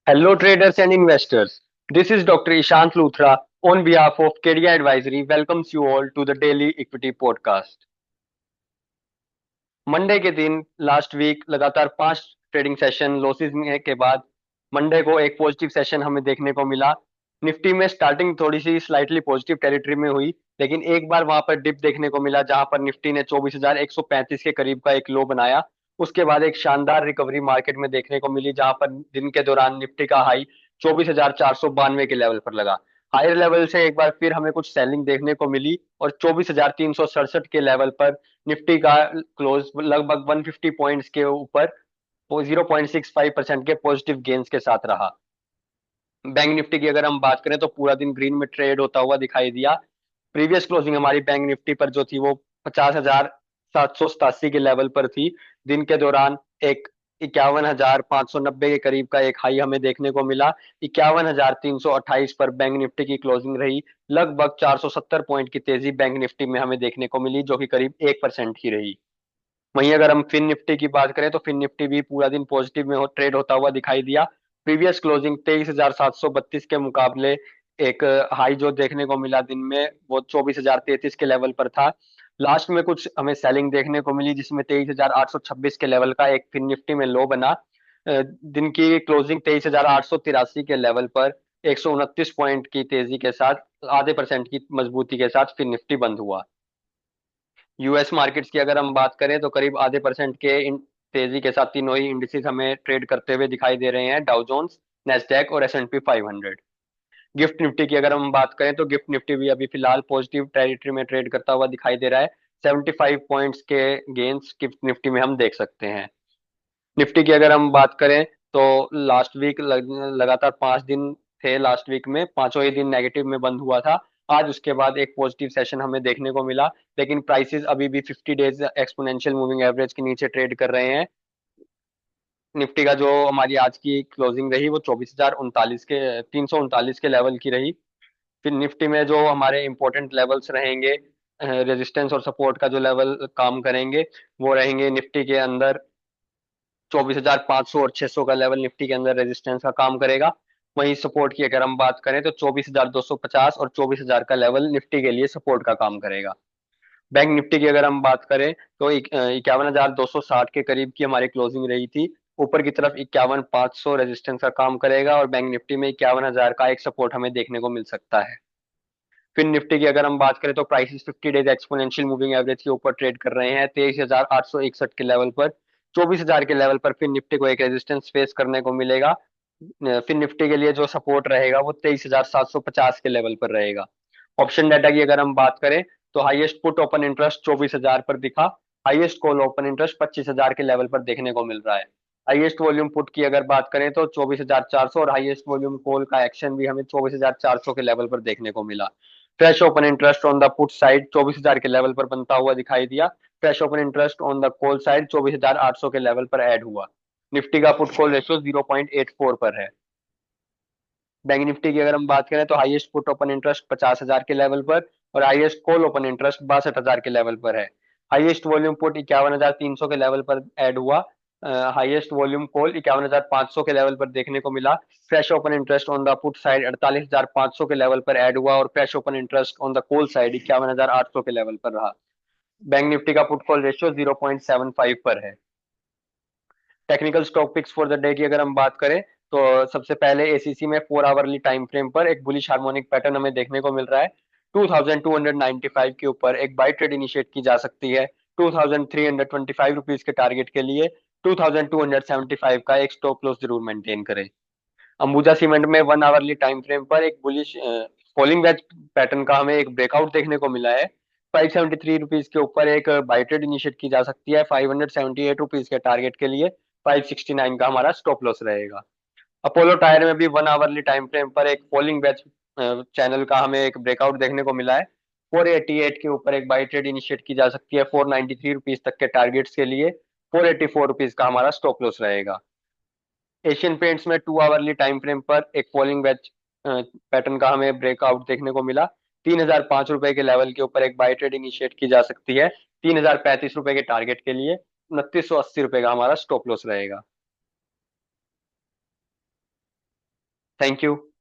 Hello, traders and investors. This is Dr. Ishant Luthra on behalf of Career Advisory. Welcomes you all to the Daily Equity Podcast. Monday के दिन last week लगातार 5 trading session losses में के बाद Monday को एक positive session हमें देखने को मिला। निफ्टी में स्टार्टिंग थोड़ी सी स्लाइटली पॉजिटिव टेरिटरी में हुई, लेकिन एक बार वहां पर डिप देखने को मिला जहां पर निफ्टी ने 24,135 के करीब का एक लो बनाया। उसके बाद एक शानदार रिकवरी मार्केट में देखने को मिली जहां पर दिन के दौरान निफ्टी का हाई 24,492 के लेवल पर लगा। हायर लेवल से एक बार फिर हमें कुछ सेलिंग देखने को मिली और 24,367 के लेवल पर निफ्टी का क्लोज लगभग 150 पॉइंट्स के ऊपर 0.65% के पॉजिटिव गेन्स के साथ रहा। बैंक निफ्टी की अगर हम बात करें तो पूरा दिन ग्रीन में ट्रेड होता हुआ दिखाई दिया। प्रीवियस क्लोजिंग हमारी बैंक निफ्टी पर जो थी वो 50,787 के लेवल पर थी। दिन के दौरान एक 51,590 के करीब का एक हाई हमें देखने को मिला। 51,328 पर बैंक निफ्टी की क्लोजिंग रही। लगभग 470 पॉइंट की तेजी बैंक निफ्टी में हमें देखने को मिली, जो कि करीब 1% ही रही। वहीं अगर हम फिन निफ्टी की बात करें तो फिन निफ्टी भी पूरा दिन पॉजिटिव में ट्रेड होता हुआ दिखाई दिया। प्रीवियस क्लोजिंग 23,732 के मुकाबले एक हाई जो देखने को मिला दिन में वो 24,033 के लेवल पर था। लास्ट में कुछ हमें सेलिंग देखने को मिली जिसमें 23,826 के लेवल का एक फिन निफ्टी में लो बना। दिन की क्लोजिंग 23,883 के लेवल पर 129 पॉइंट की तेजी के साथ आधे परसेंट की मजबूती के साथ फिन निफ्टी बंद हुआ। यूएस मार्केट्स की अगर हम बात करें तो करीब आधे परसेंट के तेजी के साथ तीनों ही इंडिसेस हमें ट्रेड करते हुए दिखाई दे रहे हैं, डाउ जोन्स, नेस्डैक और S&P 500। गिफ्ट निफ्टी की अगर हम बात करें तो गिफ्ट निफ्टी भी अभी फिलहाल पॉजिटिव टेरिटरी में ट्रेड करता हुआ दिखाई दे रहा है। 75 पॉइंट्स के गेंस गिफ्ट निफ्टी में हम देख सकते हैं। निफ्टी की अगर हम बात करें तो लास्ट वीक लगातार 5 दिन थे। लास्ट वीक में पांचों ही दिन नेगेटिव में बंद हुआ था। आज उसके बाद एक पॉजिटिव सेशन हमें देखने को मिला, लेकिन प्राइसेस अभी भी 50 डेज एक्सपोनेंशियल मूविंग एवरेज के नीचे ट्रेड कर रहे हैं। निफ्टी का जो हमारी आज की क्लोजिंग रही वो 24,039 के 339 के लेवल की रही। फिर निफ्टी में जो हमारे इंपॉर्टेंट लेवल्स रहेंगे, रेजिस्टेंस और सपोर्ट का जो लेवल काम करेंगे वो रहेंगे निफ्टी के अंदर 24,500 और 600 का लेवल निफ्टी के अंदर रेजिस्टेंस का काम करेगा। वहीं सपोर्ट की अगर हम बात करें तो 24,250 और 24,000 का लेवल निफ्टी के लिए सपोर्ट का काम करेगा। बैंक निफ्टी की अगर हम बात करें तो 51,260 के करीब की हमारी क्लोजिंग रही थी। ऊपर की तरफ 51,500 रेजिस्टेंस का काम करेगा और बैंक निफ्टी में 51,000 का एक सपोर्ट हमें देखने को मिल सकता है। फिर निफ्टी की अगर हम बात करें तो prices 50 days exponential moving average के ऊपर ट्रेड कर रहे हैं 23,861 के लेवल पर। 24,000 के लेवल पर फिर निफ्टी को एक रेजिस्टेंस फेस करने को मिलेगा। फिर निफ्टी के लिए जो सपोर्ट रहेगा वो 23,750 के लेवल पर रहेगा। ऑप्शन डाटा की अगर हम बात करें तो हाईएस्ट पुट ओपन इंटरेस्ट 24,000 पर दिखा। हाईएस्ट कॉल ओपन इंटरेस्ट 25,000 के लेवल पर देखने को मिल रहा है। हाईएस्ट वॉल्यूम पुट की अगर बात करें तो 24,400 और हाईएस्ट वॉल्यूम कॉल का एक्शन भी हमें 24,400 के लेवल पर देखने को मिला। Fresh open interest on the put side 24,000 के लेवल पर बनता हुआ दिखाई दिया। Fresh open interest on the call side 24,800 के लेवल पर ऐड हुआ। निफ्टी का पुट कॉल रेशियो 0.84 पर है। बैंक निफ्टी की अगर हम बात करें तो हाईएस्ट पुट ओपन इंटरेस्ट 50,000 के लेवल पर और हाईएस्ट कॉल ओपन इंटरेस्ट 62,000 के लेवल पर है। हाईएस्ट वॉल्यूम पुट 51,300 के लेवल पर ऐड हुआ। हाईएस्ट वॉल्यूम कॉल 51,500 के लेवल पर देखने को मिला। Fresh open interest on the put side 48,500 के लेवल पर ऐड हुआ और fresh open interest on the call side 51,800 के लेवल पर रहा। बैंक निफ्टी का पुट कॉल रेशियो 0.75 पर है। Technical stock picks for the day की अगर हम बात करें तो सबसे पहले एसीसी में 4 आवरली टाइम फ्रेम पर एक बुलिश हार्मोनिक पैटर्न हमें देखने को मिल रहा है। 2295 के ऊपर एक बाई ट्रेड इनिशिएट की जा सकती है 2325 रुपीज के टारगेट के लिए। 2275 का एक स्टॉप लॉस जरूर मेंटेन करें। अंबुजा सीमेंट में 1 आवरली टाइम फ्रेम पर एक बुलिश फॉलिंग वेज पैटर्न का हमें एक ब्रेकआउट देखने को मिला है। 573 रुपीज के ऊपर एक बाई ट्रेड इनिशिएट की जा सकती है 578 रुपीज के टारगेट के लिए। 569 का हमारा स्टॉप लॉस रहेगा। अपोलो टायर में भी 1 आवरली टाइम फ्रेम पर एक फॉलिंग वेज चैनल का हमें एक ब्रेकआउट देखने को मिला है। 488 के ऊपर एक बाई ट्रेड इनिशिएट की जा सकती है 493 रुपीज तक के टारगेट्स के लिए। 484 रुपीज का हमारा स्टॉप लॉस रहेगा। एशियन पेंट्स में 2 आवरली टाइम फ्रेम पर एक फॉलिंग वेज पैटर्न का हमें ब्रेकआउट देखने को मिला। 3,005 रुपए के लेवल के ऊपर एक बाई ट्रेड इनिशिएट की जा सकती है 3,035 रुपए के टारगेट के लिए। 2980 रुपए का हमारा स्टॉप लॉस रहेगा। Thank you.